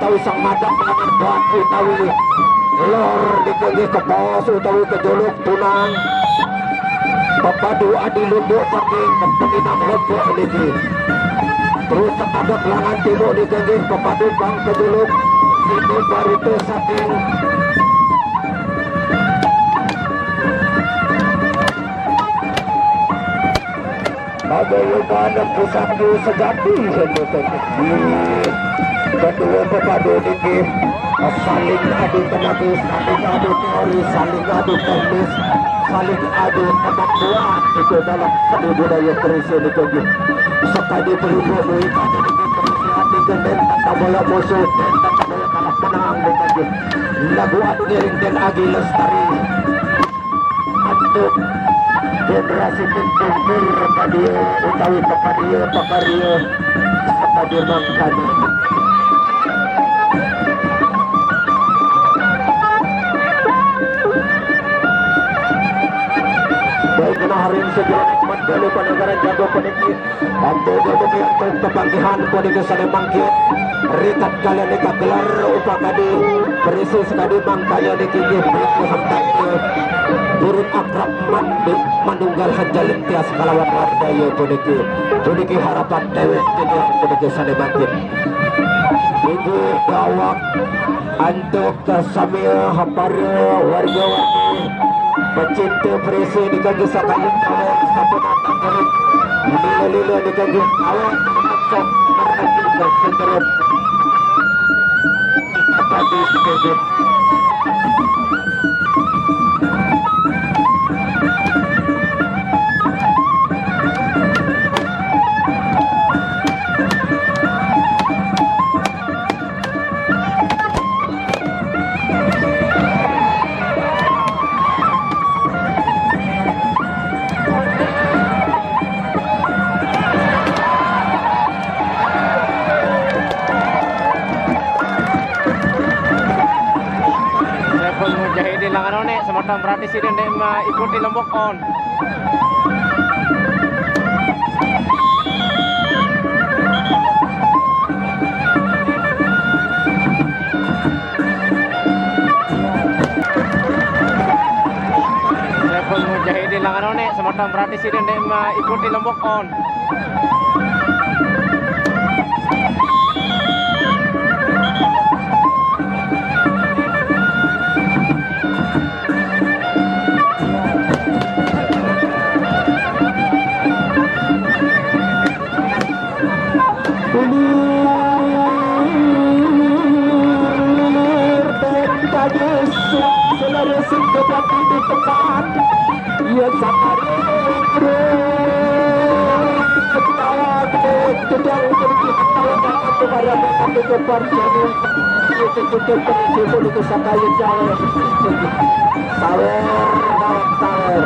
utawi sang madang buat utawi lor dikegi kepos utawi kejuluk tunang papadu adi lunduk saking peminam lembok niki terus ada kelangan timur dikegi papadu bang kejuluk ini baru itu saking bagaimana pusatku sejati kedua pepadu ini saling adu tenaga, saling adu teori, saling adu teknis, saling adu kemampuan itu dalam seni budaya Kristen itu sekali berhubung pada hati genden tanda bola musuh dan tanda bola kalah menang itu lagu adgiring dan agi lestari untuk generasi pintu kepada utawi kepada pakaria kepada mangkani baik hari ini segera nikmat dari penegara jago peniki bantu jago yang kepanggihan peniki sana mangkit rikat kalian nikah gelar upakadi berisi sekali mangkaya dikiki berikut hamtaknya turun akrab manunggal hanjalin tias kalawan wardaya puniki harapan dewek puniki sana bangkit ibu gawak untuk kesamia hapara warga-warga pecinta presi di kaki sakayin awak sapunat anggarit lila-lila di kaki awak maksud merakit dan senterup tadi sedikit semacam praktisi dan ikuti Lombok on. Level Mujahidin Langanone semacam praktisi dan ikuti Lombok on. ia sangat sedang berkitakan kepada mereka kepartian itu sakayin jalan sawer